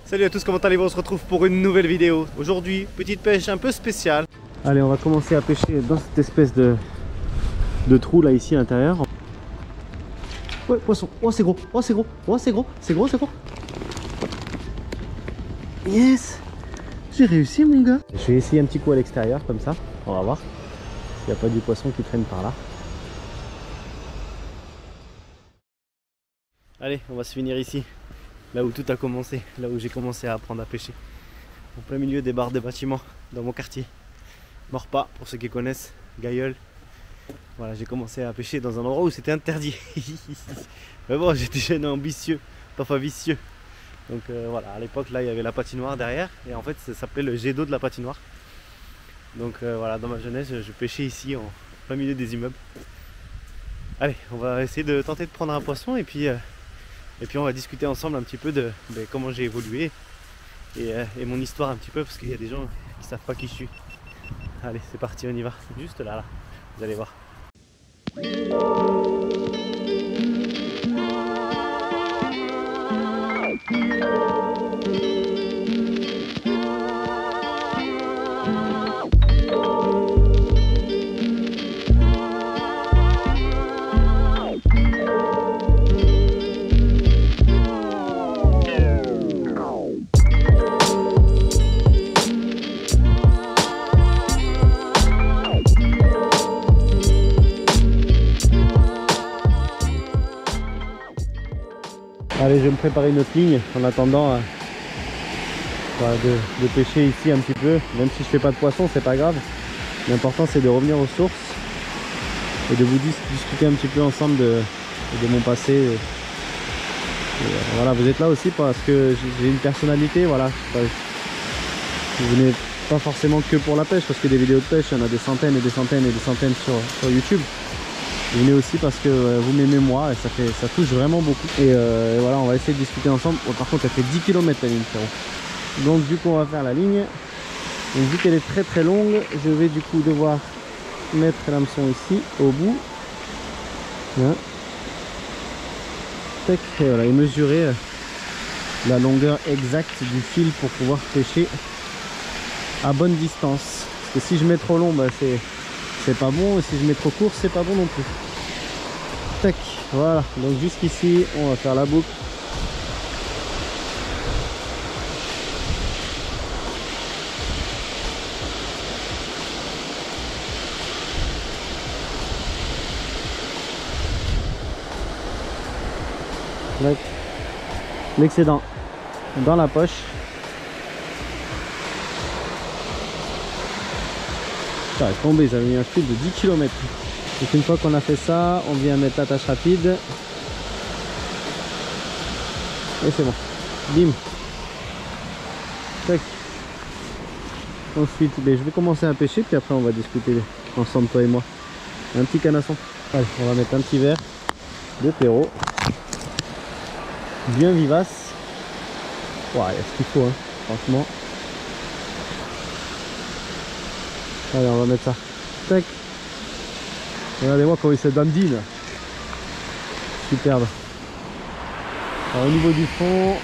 Salut à tous, comment allez-vous? On se retrouve pour une nouvelle vidéo. Aujourd'hui, petite pêche un peu spéciale. Allez, on va commencer à pêcher dans cette espèce de trou là ici à l'intérieur. Ouais, poisson. Oh, c'est gros. Oh, c'est gros. Oh, c'est gros. C'est gros, c'est gros. Yes! J'ai réussi, mon gars. Je vais essayer un petit coup à l'extérieur comme ça. On va voir s'il n'y a pas du poisson qui traîne par là. Allez, on va se finir ici. Là où tout a commencé, là où j'ai commencé à apprendre à pêcher. En plein milieu des barres de bâtiments dans mon quartier. Morpas, pour ceux qui connaissent, Gailleul. Voilà, j'ai commencé à pêcher dans un endroit où c'était interdit. Mais bon, j'étais jeune et ambitieux, parfois vicieux. Donc voilà, à l'époque là il y avait la patinoire derrière. Et en fait ça s'appelait le jet d'eau de la patinoire. Donc voilà, dans ma jeunesse je pêchais ici en plein milieu des immeubles. Allez, on va essayer de tenter de prendre un poisson et puis on va discuter ensemble un petit peu de comment j'ai évolué et mon histoire un petit peu, parce qu'il y a des gens qui savent pas qui je suis. Allez, c'est parti, on y va. Juste là, vous allez voir. Allez, je vais me préparer une autre ligne en attendant de pêcher ici un petit peu. Même si je fais pas de poisson, c'est pas grave. L'important c'est de revenir aux sources et de vous discuter un petit peu ensemble de mon passé. Voilà, vous êtes là aussi parce que j'ai une personnalité. Voilà, vous venez pas forcément que pour la pêche, parce que des vidéos de pêche, il y en a des centaines et des centaines et des centaines sur YouTube. Vous venez aussi parce que vous m'aimez moi, et ça touche vraiment beaucoup. Et voilà, on va essayer de discuter ensemble. Oh, par contre, elle fait 10 km la ligne, frérot. Donc du coup, on va faire la ligne. Donc vu qu'elle est très très longue, je vais du coup devoir mettre l'hameçon ici, au bout. Là. Tac, et voilà, et mesurer la longueur exacte du fil pour pouvoir pêcher à bonne distance. Parce que si je mets trop long, bah, c'est pas bon, et si je mets trop court, c'est pas bon non plus. Tac, voilà, donc jusqu'ici on va faire la boucle. L'excédent dans la poche. Ça est tombé, j'avais mis un fil de 10 km. Donc une fois qu'on a fait ça, on vient mettre l'attache rapide. Et c'est bon. Bim. Tac. Ensuite, je vais commencer à pêcher, puis après on va discuter ensemble, toi et moi. Un petit canasson. Allez, on va mettre un petit verre de terreau. Bien vivace. Ouais, il y a ce qu'il faut, hein, franchement. Allez, on va mettre ça. Tac. Regardez-moi comment il se dandine. Superbe. Alors au niveau du fond,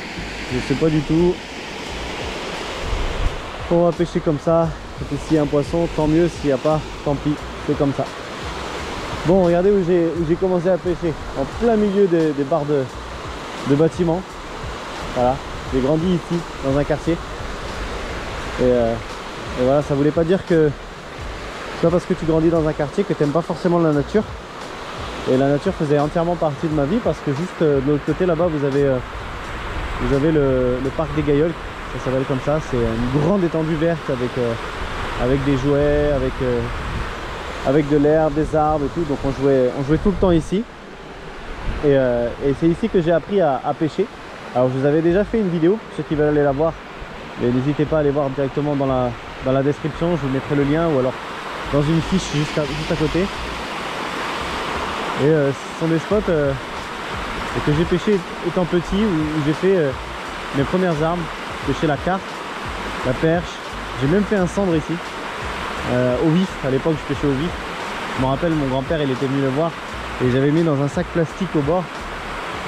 je sais pas du tout. On va pêcher comme ça. Et s'il y a un poisson, tant mieux. S'il n'y a pas, tant pis. C'est comme ça. Bon, regardez où j'ai commencé à pêcher. En plein milieu des barres de bâtiments. Voilà. J'ai grandi ici, dans un quartier. Et voilà, ça voulait pas dire que c'est pas parce que tu grandis dans un quartier que tu n'aimes pas forcément la nature. Et la nature faisait entièrement partie de ma vie, parce que juste de l'autre côté là-bas vous avez le parc des Gailleuls, ça s'appelle comme ça. C'est une grande étendue verte avec des jouets, avec de l'herbe, des arbres et tout. Donc on jouait tout le temps ici. Et c'est ici que j'ai appris à pêcher. Alors je vous avais déjà fait une vidéo, ceux qui veulent aller la voir, mais n'hésitez pas à aller voir directement dans la description, je vous mettrai le lien, ou alors dans une fiche juste à côté. Et ce sont des spots que j'ai pêché étant petit, où j'ai fait mes premières armes. J'ai pêché la carpe, la perche, j'ai même fait un cendre ici, au vif. À l'époque je pêchais au vif. Je me rappelle, mon grand-père il était venu le voir et j'avais mis dans un sac plastique au bord,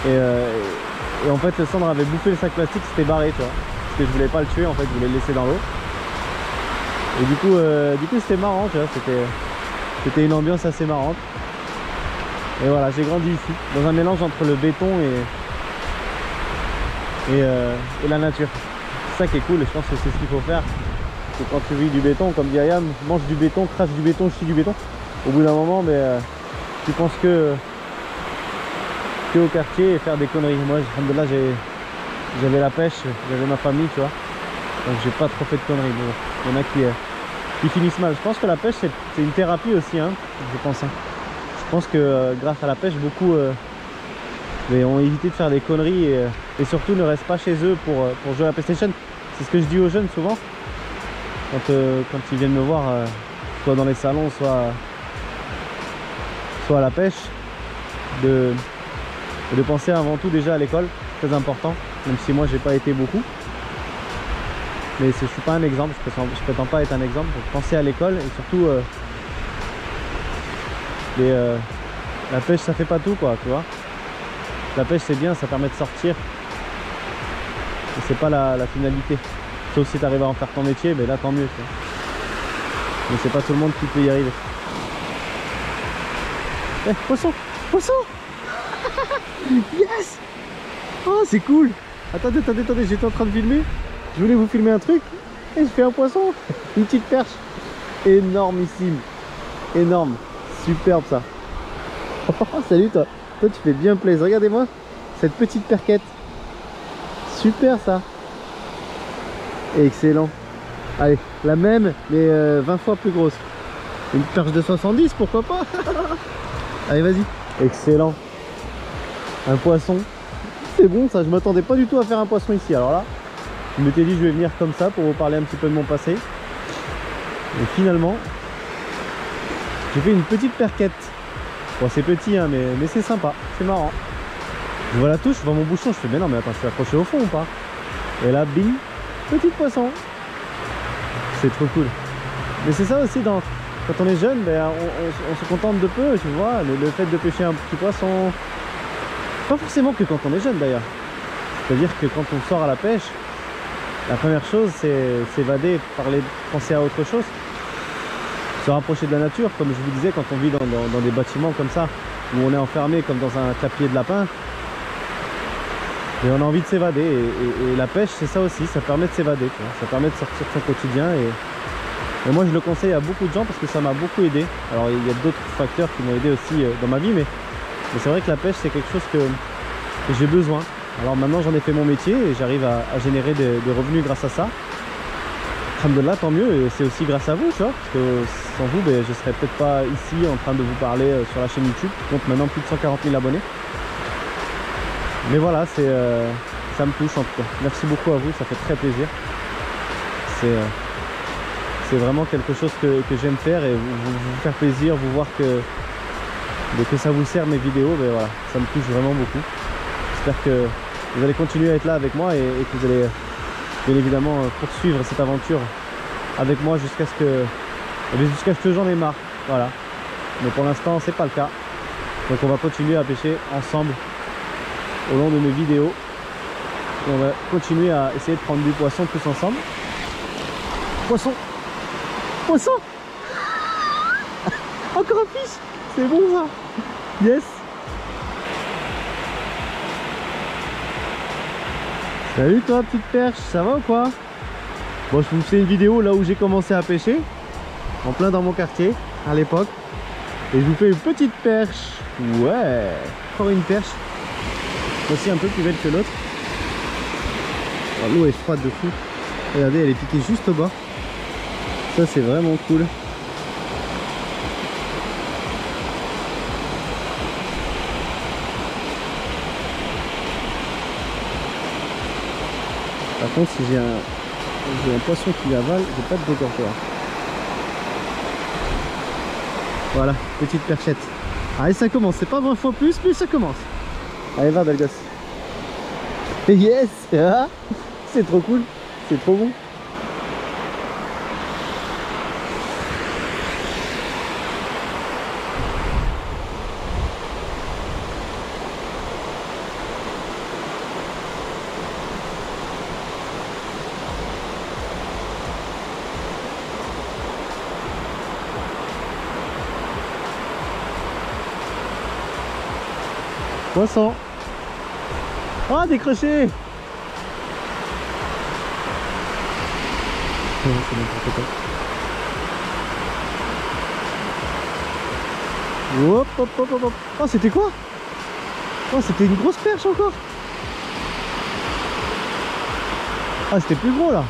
et en fait le cendre avait bouffé le sac plastique, c'était barré, tu vois. parce que je voulais pas le tuer en fait, je voulais le laisser dans l'eau. Et du coup c'était marrant, tu vois, c'était une ambiance assez marrante. Et voilà, j'ai grandi ici, dans un mélange entre le béton et la nature. C'est ça qui est cool, et je pense que c'est ce qu'il faut faire. C'est quand tu vis du béton, comme dit Ayam, mange du béton, crache du béton, chie du béton. Au bout d'un moment, tu penses que au quartier et faire des conneries. Moi, alhamdoulilah, j'avais la pêche, j'avais ma famille, tu vois. Donc j'ai pas trop fait de conneries. Bon, il y en a qui finissent mal. Je pense que la pêche, c'est une thérapie aussi, hein, je pense. Hein. Je pense que grâce à la pêche, beaucoup ont évité de faire des conneries et surtout ne restent pas chez eux pour jouer à la PlayStation. C'est ce que je dis aux jeunes souvent. Quand ils viennent me voir, soit dans les salons, soit à la pêche, de penser avant tout déjà à l'école, très important, même si moi j'ai pas été beaucoup. Mais je suis pas un exemple, je prétends pas être un exemple. Donc pensez à l'école et surtout la pêche ça fait pas tout quoi, tu vois. La pêche c'est bien, ça permet de sortir. Mais c'est pas la finalité. Sauf si tu arrives à en faire ton métier, ben là tant mieux. Tu vois. Mais c'est pas tout le monde qui peut y arriver. Eh, poisson! Poisson! Yes! Oh c'est cool! Attendez, j'étais en train de filmer. Je voulais vous filmer un truc et je fais un poisson. Une petite perche. Énormissime. Énorme. Superbe ça. Oh, salut toi. Toi tu fais bien plaisir. Regardez-moi cette petite perquette. Super ça. Excellent. Allez, la même mais 20 fois plus grosse. Une perche de 70 pourquoi pas. Allez vas-y. Excellent. Un poisson. C'est bon ça, je m'attendais pas du tout à faire un poisson ici. Alors là, je m'étais dit je vais venir comme ça pour vous parler un petit peu de mon passé. Et finalement, j'ai fait une petite perquette. Bon c'est petit hein, mais c'est sympa, c'est marrant. Je vois la touche, je vois mon bouchon, je fais mais non mais attends, je suis accroché au fond ou pas? Et là, bing, petit poisson. C'est trop cool. Mais c'est ça aussi, quand on est jeune, on se contente de peu, tu vois. Le fait de pêcher un petit poisson, pas forcément que quand on est jeune d'ailleurs. C'est-à-dire que quand on sort à la pêche, la première chose c'est s'évader, penser à autre chose. Se rapprocher de la nature, comme je vous disais, quand on vit dans des bâtiments comme ça, où on est enfermé comme dans un clapier de lapin, et on a envie de s'évader. Et la pêche, c'est ça aussi, ça permet de s'évader, ça permet de sortir de son quotidien. Et moi, je le conseille à beaucoup de gens parce que ça m'a beaucoup aidé. Alors, il y a d'autres facteurs qui m'ont aidé aussi dans ma vie, mais c'est vrai que la pêche, c'est quelque chose que j'ai besoin. Alors maintenant, j'en ai fait mon métier et j'arrive à générer des revenus grâce à ça. Alhamdoulilah, tant mieux, et c'est aussi grâce à vous, tu vois, parce que sans vous, je serais peut-être pas ici en train de vous parler sur la chaîne YouTube qui compte maintenant plus de 140 000 abonnés. Mais voilà, ça me touche en tout cas. Merci beaucoup à vous, ça fait très plaisir. C'est vraiment quelque chose que j'aime faire et vous faire plaisir, vous voir que ça vous sert mes vidéos, voilà, ça me touche vraiment beaucoup. J'espère que vous allez continuer à être là avec moi et que vous allez bien évidemment poursuivre cette aventure avec moi jusqu'à ce que j'en ai marre. Voilà. Mais pour l'instant, c'est pas le cas. Donc on va continuer à pêcher ensemble au long de mes vidéos. On va continuer à essayer de prendre du poisson tous ensemble. Poisson! Poisson! Encore un fiche! C'est bon ça! Yes! Salut toi petite perche, ça va ou quoi? Bon, je vous fais une vidéo là où j'ai commencé à pêcher, en plein dans mon quartier à l'époque. Et je vous fais une petite perche. Ouais! Encore une perche. Aussi un peu plus belle que l'autre. Oh, l'eau est froide de fou. Regardez, elle est piquée juste au bas. Ça c'est vraiment cool. Par contre, si j'ai un poisson qui avale, j'ai pas de dégorgeur. Voilà, petite perchette. Allez, ça commence. C'est pas 20 fois plus, mais ça commence. Allez, va, belle gosse. Yes! C'est trop cool. C'est trop bon. Poisson. Ah, décroché. C'est n'importe quoi. Hop, hop, hop, hop, hop. Oh, c'était quoi? Oh, c'était une grosse perche encore. Ah, c'était plus gros là.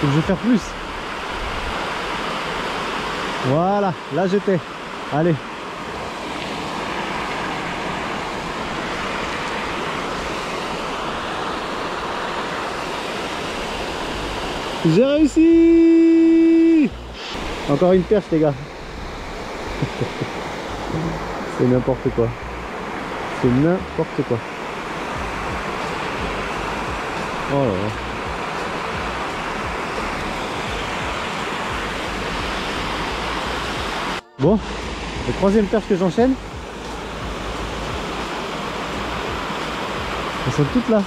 Faut que je vais faire plus. Voilà, là j'étais. Allez. J'ai réussi. Encore une perche les gars. C'est n'importe quoi. C'est n'importe quoi. Oh là là. Bon, la troisième perche que j'enchaîne. Elles sont toutes là.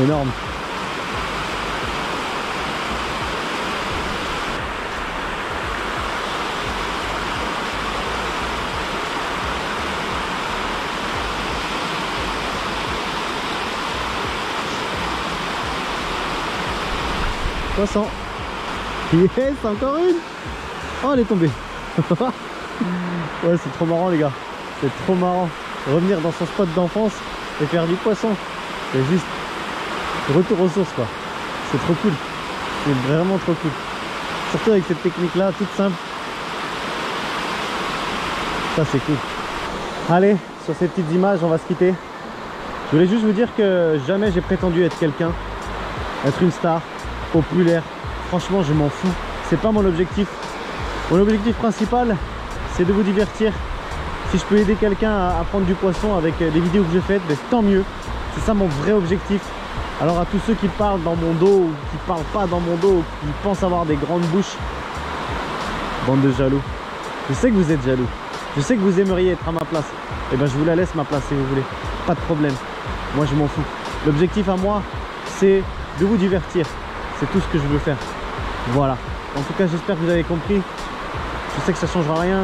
Énorme. Poisson. Yes, encore une. Oh, elle est tombée. Ouais, c'est trop marrant les gars. C'est trop marrant. Revenir dans son spot d'enfance et faire du poisson. C'est juste retour aux sources quoi. C'est trop cool. C'est vraiment trop cool. Surtout avec cette technique là, toute simple. Ça c'est cool. Allez, sur ces petites images, on va se quitter. Je voulais juste vous dire que jamais j'ai prétendu être quelqu'un, être une star, populaire. Franchement, je m'en fous. C'est pas mon objectif. Mon objectif principal, c'est de vous divertir. Si je peux aider quelqu'un à prendre du poisson avec les vidéos que j'ai faites, ben, tant mieux. C'est ça mon vrai objectif. Alors à tous ceux qui parlent dans mon dos, ou qui parlent pas dans mon dos, ou qui pensent avoir des grandes bouches, bande de jaloux. Je sais que vous êtes jaloux. Je sais que vous aimeriez être à ma place. Et ben je vous la laisse ma place si vous voulez. Pas de problème. Moi je m'en fous. L'objectif à moi, c'est de vous divertir. C'est tout ce que je veux faire. Voilà. En tout cas, j'espère que vous avez compris. Je sais que ça ne changera rien.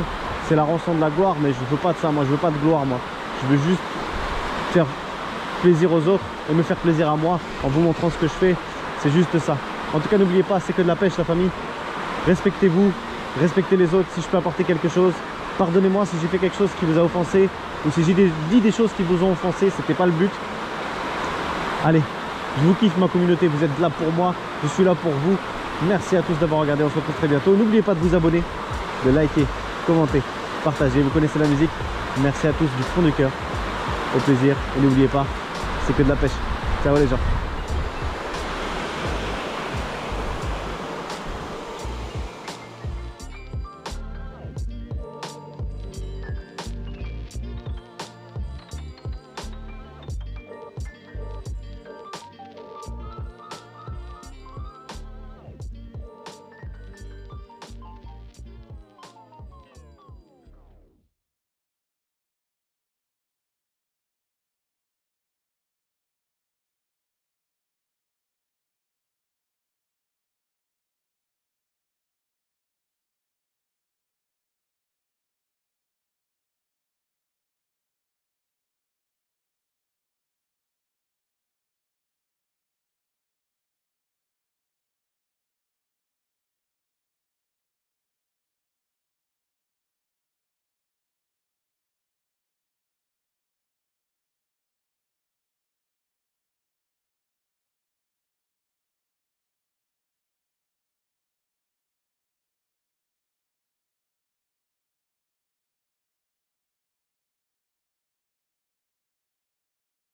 C'est la rançon de la gloire, mais je veux pas de ça. Moi, je veux pas de gloire, moi. Je veux juste faire plaisir aux autres et me faire plaisir à moi en vous montrant ce que je fais. C'est juste ça. En tout cas, n'oubliez pas, c'est que de la pêche, la famille. Respectez-vous, respectez les autres. Si je peux apporter quelque chose, pardonnez-moi si j'ai fait quelque chose qui vous a offensé ou si j'ai dit des choses qui vous ont offensé. C'était pas le but. Allez, je vous kiffe ma communauté. Vous êtes là pour moi. Je suis là pour vous. Merci à tous d'avoir regardé. On se retrouve très bientôt. N'oubliez pas de vous abonner, de liker, commenter, partager. Vous connaissez la musique. Merci à tous du fond du cœur. Au plaisir. Et n'oubliez pas, c'est que de la pêche. Ciao les gens.